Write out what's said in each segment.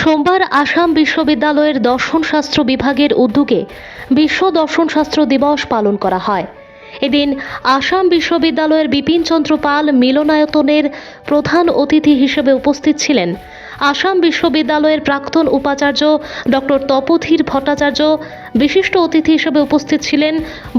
সোমবার আসাম বিশ্ববিদ্যালয়ের দর্শনশাস্ত্র বিভাগের উদ্যোগে বিশ্ব দর্শনশাস্ত্র দিবস পালন করা হয়। এদিন আসাম বিশ্ববিদ্যালয়ের বিপিনচন্দ্র পাল মিলনায়তনের প্রধান অতিথি হিসেবে উপস্থিত ছিলেন আসাম বিশ্ববিদ্যালয়ের প্রাক্তন উপাচার্য ডক্টর তপোধীর ভট্টাচার্য। বিশিষ্ট অতিথি হিসেবে উপস্থিত ছিলেন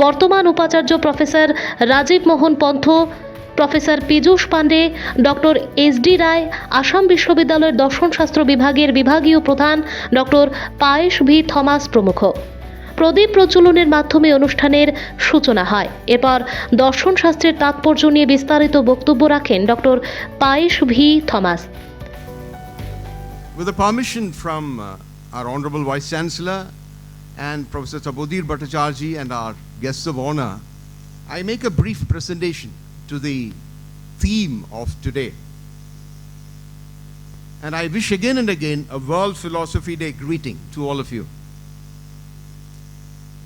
বর্তমান উপাচার্য প্রফেসর রাজীব মোহন পন্থ, প্রফেসর পীযূষ পাণ্ডে, ডক্টর এস.ডি. রায়, আসাম বিশ্ববিদ্যালয়ের দর্শনশাস্ত্র বিভাগের বিভাগীয় প্রধান ডক্টর পায়েশ ভি থমাস প্রমুখ। প্রদীপ প্রজ্বলনের মাধ্যমে অনুষ্ঠানের সূচনা হয়। এরপর দর্শনশাস্ত্রের তাৎপর্য নিয়ে বিস্তারিত বক্তব্য রাখেন doctor Payesh V Thomas. With the permission from our Honorable Vice Chancellor and Professor Topodhir Bhattacharya and our guests of honor, I make a brief presentation to the theme of today. And I wish again and again a World Philosophy Day greeting to all of you.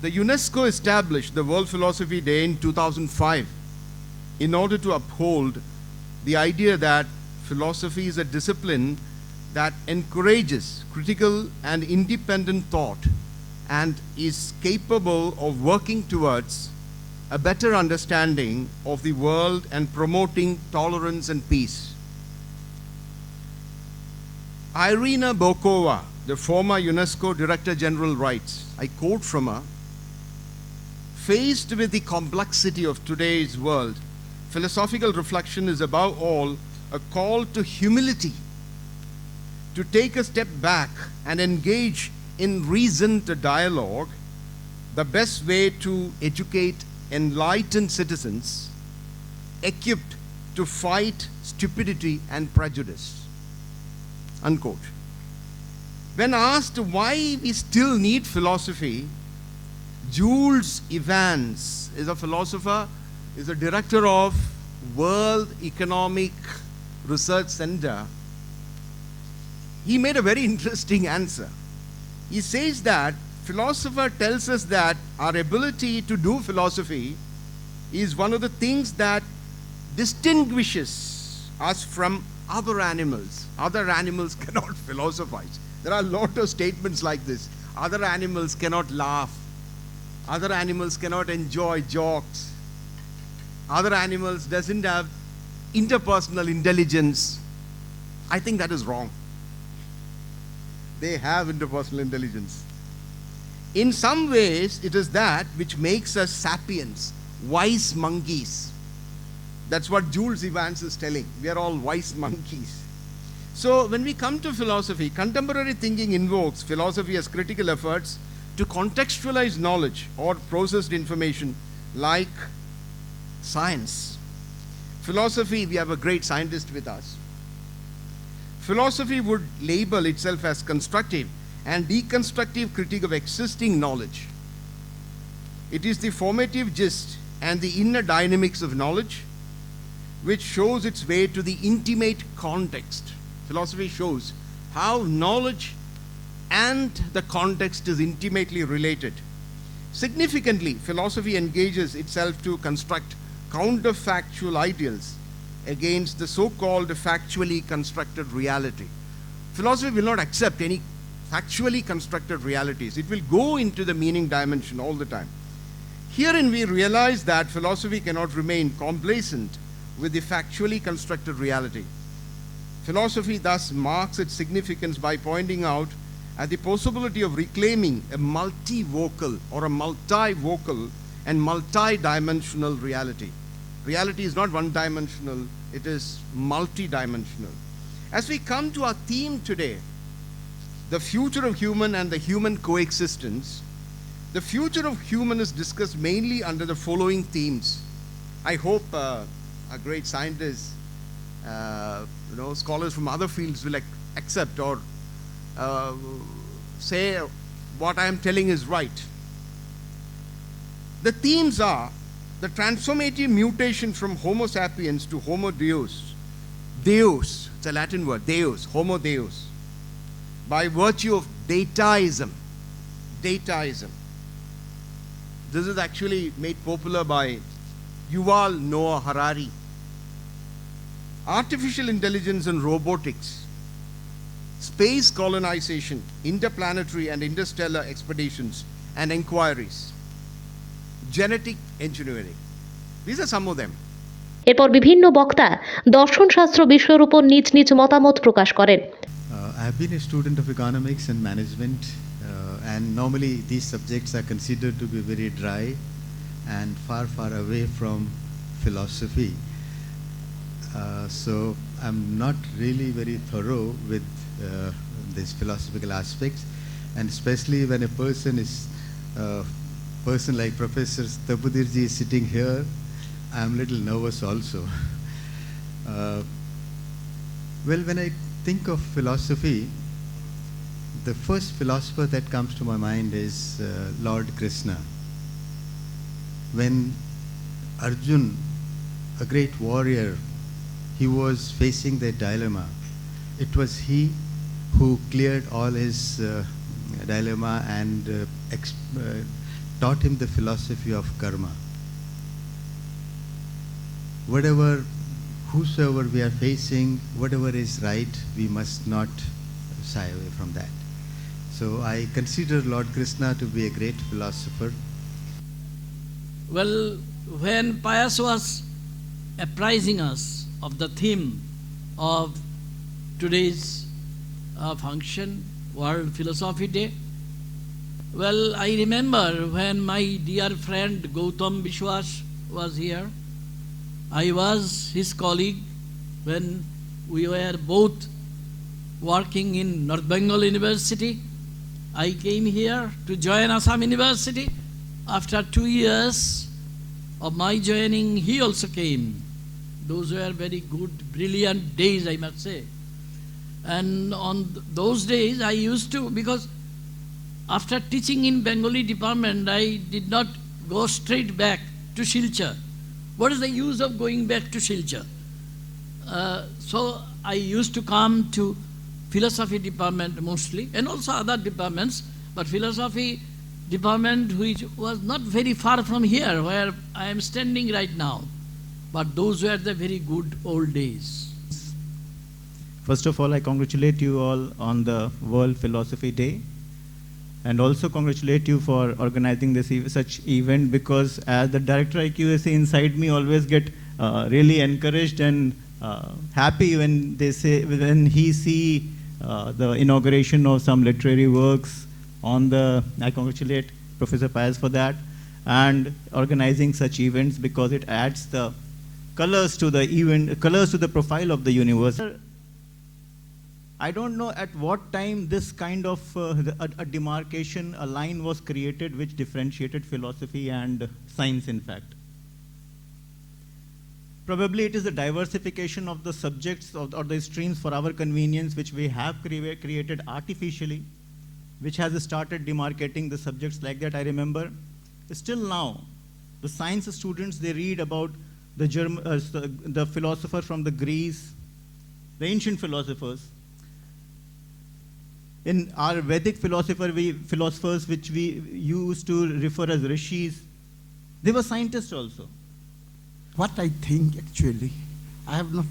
The UNESCO established the World Philosophy Day in 2005 in order to uphold the idea that philosophy is a discipline that encourages critical and independent thought and is capable of working towards a better understanding of the world and promoting tolerance and peace. Irina Bokova, the former UNESCO Director General, writes, I quote from her, "Faced with the complexity of today's world, philosophical reflection is above all a call to humility, to take a step back and engage in reasoned dialogue, the best way to educate enlightened citizens equipped to fight stupidity and prejudice." Unquote. When asked why we still need philosophy, Jules Evans is a philosopher, is a director of World Economic Research Center. He made a very interesting answer. He says that philosopher tells us that our ability to do philosophy is one of the things that distinguishes us from other animals. Other animals cannot philosophize. There are a lot of statements like this. Other animals cannot laugh. Other animals cannot enjoy jokes. Other animals doesn't have interpersonal intelligence. I think that is wrong. They have interpersonal intelligence. In some ways, it is that which makes us sapiens, wise monkeys. That's what Jules Evans is telling. We are all wise monkeys. So when we come to philosophy, contemporary thinking invokes philosophy as critical efforts to contextualize knowledge or processed information like science. Philosophy, we have a great scientist with us. Philosophy would label itself as constructive and deconstructive critique of existing knowledge. It is the formative gist and the inner dynamics of knowledge which shows its way to the intimate context. Philosophy shows how knowledge and the context is intimately related. Significantly, philosophy engages itself to construct counterfactual ideals against the so-called factually constructed reality. Philosophy will not accept any factually constructed realities. It will go into the meaning dimension all the time. Herein we realize that philosophy cannot remain complacent with the factually constructed reality. Philosophy thus marks its significance by pointing out at the possibility of reclaiming a multivocal or a multivocal and multidimensional reality. Reality is not one-dimensional, it is multidimensional. As we come to our theme today, the future of human and the human coexistence, the future of human is discussed mainly under the following themes. I hope a great scientists, scholars from other fields will accept or say what I am telling is right. The themes are the transformative mutation from Homo sapiens to Homo Deus. Deus, it's a Latin word, Deus, Homo Deus, by virtue of dataism. Dataism. This is actually made popular by Yuval Noah Harari. Artificial intelligence and robotics. space colonization, interplanetary and interstellar expeditions and inquiries, genetic engineering. These are some of them. এরপর বিভিন্ন বক্তা দর্শনশাস্ত্র বিষয়ের উপর নিজ নিজ মতামত প্রকাশ করেন। I have been a student of economics and management, and normally these subjects are considered to be very dry and far, far away from philosophy. So I'm not really very thorough with these philosophical aspects, and especially when a person is person like Professor Tabudirji is sitting here, I'm a little nervous also. Well, when I think of philosophy, the first philosopher that comes to my mind is Lord Krishna. When Arjun, a great warrior, he was facing the dilemma, it was he who cleared all his dilemma and taught him the philosophy of karma. Whosoever we are facing, whatever is right, we must not shy away from that. So I consider Lord Krishna to be a great philosopher. Well, when Pius was apprising us of the theme of today's function, World Philosophy Day, well, I remember when my dear friend Gautam Bishwas was here. I was his colleague when we were both working in North Bengal University. I came here to join Assam University. After 2 years of my joining, he also came. Those were very good, brilliant days, I must say. And on those days, I used to, because after teaching in Bengali department, I did not go straight back to Silchar. What is the use of going back to Silchar? So I used to come to philosophy department mostly, and also other departments, but philosophy department which was not very far from here where I am standing right now. But those were the very good old days. First of all, I congratulate you all on the World Philosophy Day, and also congratulate you for organizing this such event, because as the director IQAC inside me always get really encouraged and happy when he see the inauguration of some literary works on the. I congratulate Professor Pius for that, and organizing such events, because it adds the colors to the event, colors to the profile of the universe. I don't know at what time this kind of a demarcation, a line was created which differentiated philosophy and science, in fact. Probably it is the diversification of the subjects or the streams for our convenience, which we have created artificially, which has started demarcating the subjects like that. I remember still now, the science students, they read about the philosopher from the Greece, the ancient philosophers. In our Vedic philosophers, which we used to refer as rishis, they were scientists also. What I think, actually, I have not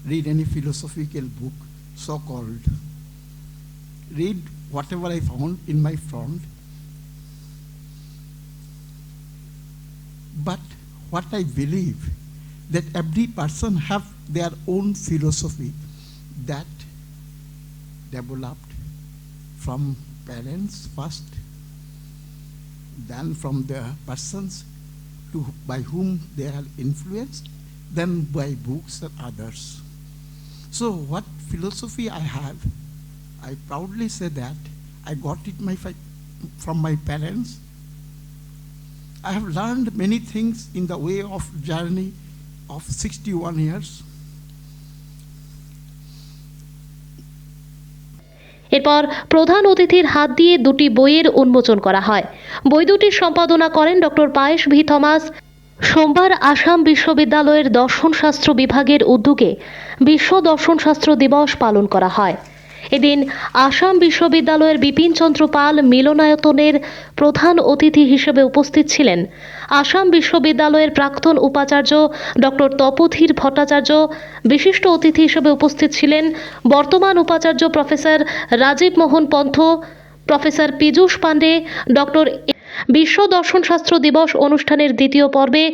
read any philosophical book, so-called. Read whatever I found in my front. But what I believe, that every person have their own philosophy that developed from parents first, then from the persons by whom they are influenced, then by books and others. So what philosophy I have, I proudly say that I got it from my parents. I have learned many things in the way of journey of 61 years. এরপর প্রধান অতিথির হাত দিয়ে দুটি বইয়ের উন্মোচন করা হয়। বই দুটির সম্পাদনা করেন ডক্টর পায়েশ ভি থমাস। সোমবার আসাম বিশ্ববিদ্যালয়ের দর্শনশাস্ত্র বিভাগের উদ্যোগে বিশ্ব দর্শনশাস্ত্র দিবস পালন করা হয়। এদিন আসাম বিশ্ববিদ্যালয়ের বিপিনচন্দ্র পাল মিলনায়তনের প্রধান অতিথি হিসেবে উপস্থিত ছিলেন আসাম বিশ্ববিদ্যালয়ের প্রাক্তন উপাচার্য ডক্টর তপোধীর ভট্টাচার্য। বিশিষ্ট অতিথি হিসেবে উপস্থিত ছিলেন বর্তমান উপাচার্য প্রফেসর রাজীব মোহন পন্থ, প্রফেসর পীযূষ পাণ্ডে, ডক্টর। বিশ্ব দর্শনশাস্ত্র দিবস অনুষ্ঠানের দ্বিতীয় পর্বে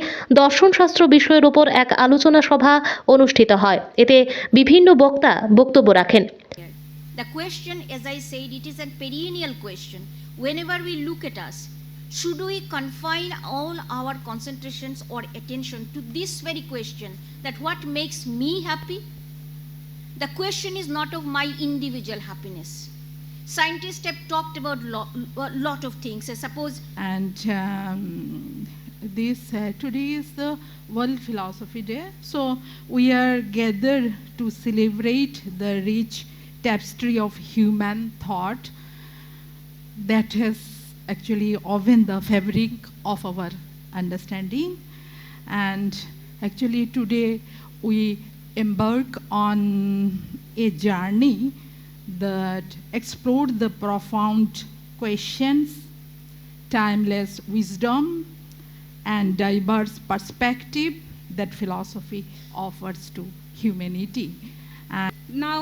দর্শনশাস্ত্র বিষয়ের উপর এক আলোচনা সভা অনুষ্ঠিত হয়। এতে বিভিন্ন বক্তা বক্তব্য রাখেন। The question, as I said, it is a perennial question. Whenever we look at us, should we confine all our concentrations or attention to this very question, that what makes me happy? The question is not of my individual happiness. Scientists have talked about a lot of things. I suppose. And today is the World Philosophy Day. So we are gathered to celebrate the rich tapestry of human thought that has actually woven the fabric of our understanding. And actually today we embark on a journey that explored the profound questions, timeless wisdom, and diverse perspective that philosophy offers to humanity. Now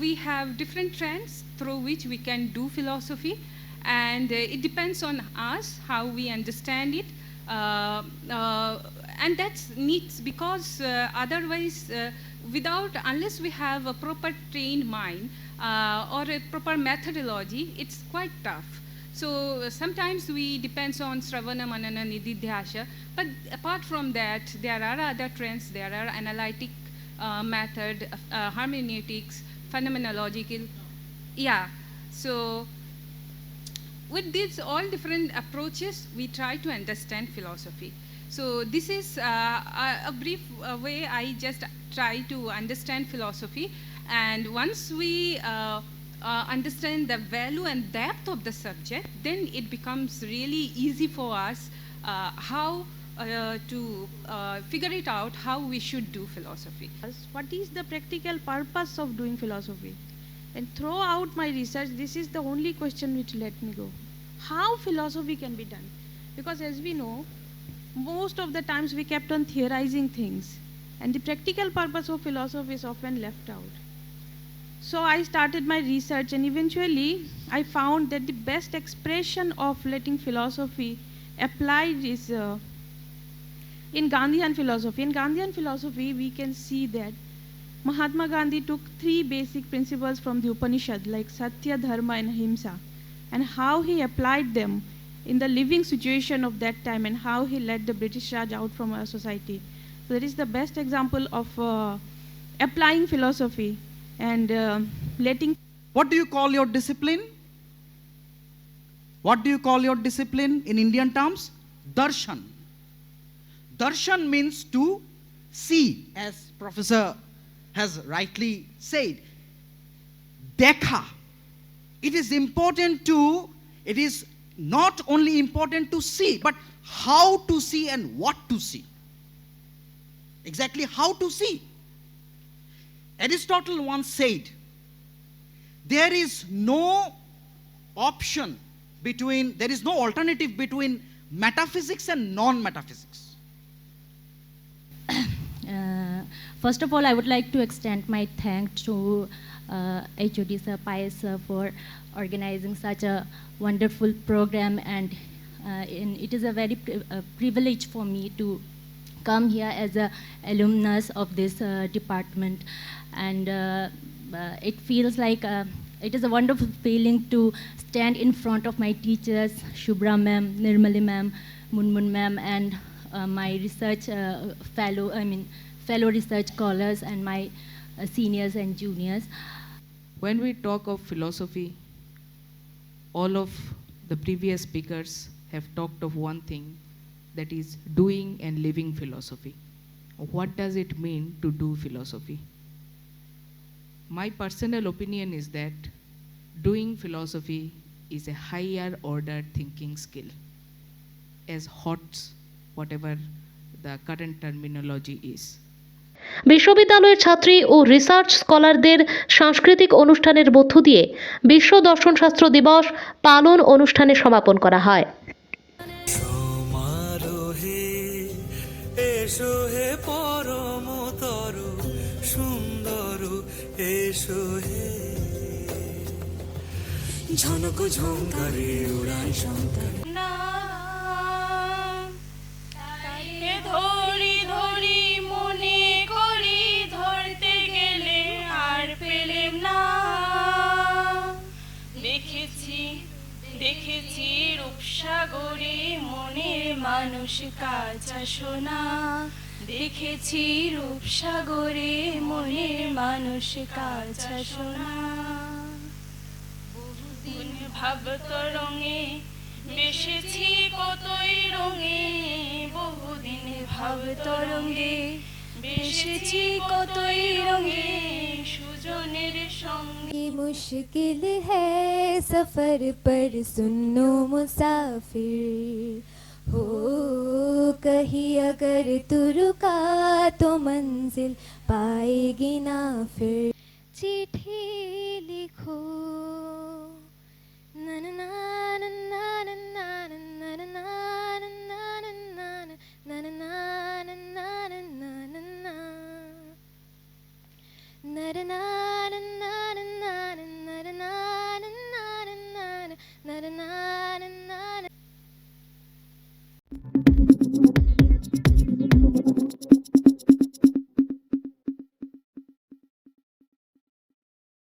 we have different trends through which we can do philosophy, and it depends on us how we understand it, and that's neat because otherwise unless we have a proper trained mind or a proper methodology, it's quite tough. So sometimes we depends on Sravana, Manana, Nididhyasha, but apart from that, there are other trends. There are analytic method, hermeneutics, phenomenological. Yeah. So with these all different approaches, we try to understand philosophy. So this is a brief way I just try to understand philosophy. And once we understand the value and depth of the subject, then it becomes really easy for us how to figure it out how we should do philosophy. What is the practical purpose of doing philosophy? And throughout my research, this is the only question which let me go. How philosophy can be done? Because as we know, most of the times we kept on theorizing things, and the practical purpose of philosophy is often left out. So I started my research, and eventually I found that the best expression of letting philosophy applied is in Gandhian philosophy. In Gandhian philosophy, we can see that Mahatma Gandhi took 3 basic principles from the Upanishad, like Satya, Dharma, and Ahimsa, and how he applied them in the living situation of that time, and how he let the British Raj out from our society. So that is the best example of applying philosophy and letting. What do you call your discipline? What do you call your discipline in Indian terms? Darshan. Darshan means to see, as Professor has rightly said. Dekha. It is not only important to see, but how to see and what to see. Exactly how to see. Aristotle once said, there is no alternative between metaphysics and non-metaphysics. First of all, I would like to extend my thanks to HOD Sir, Pius Sir, for organizing such a wonderful program, and it is a very privilege for me to come here as a alumnus of this department, and it feels like it is a wonderful feeling to stand in front of my teachers, Shubhra ma'am, Nirmali ma'am, Munmun ma'am, and my research fellow research scholars, and my seniors and juniors. When we talk of philosophy, all of the previous speakers have talked of one thing, that is doing and living philosophy. What does it mean to do philosophy? My personal opinion is that doing philosophy is a higher order thinking skill, as hot whatever the current terminology is. বিশ্ববিদ্যালয়ের ছাত্রী ও research স্কলারদের সাংস্কৃতিক অনুষ্ঠানের মধ্য দিয়ে বিশ্ব দর্শনশাস্ত্র দিবস পালন অনুষ্ঠানে সমাপন করা হয়। সমারোহে এসো হে পরমতর সুন্দর এসো হে ঝনক ঝঙ্কারে উড়াই শঙ্কর ধরি ধরি মনে করি ধরতে গেলে আর পেলেম না দেখেছি দেখেছি রূপসাগরে মনের মানুষ কাঁচা সোনা দেখেছি রূপসাগরে মনের মানুষ কাঁচা সোনা বহুদিন ভাব তরঙ্গে বেসেছি কতই রঙে বহুদিন ভাব তরঙ্গে বেসেছি কতই রঙে সুজনের সঙ্গে मुश्किल है सफर पर सुनो मुसाफिर हो कहीं अगर तू रुका तो मंजिल पाएगी ना फिर चिट्ठी लिखो ना ना ना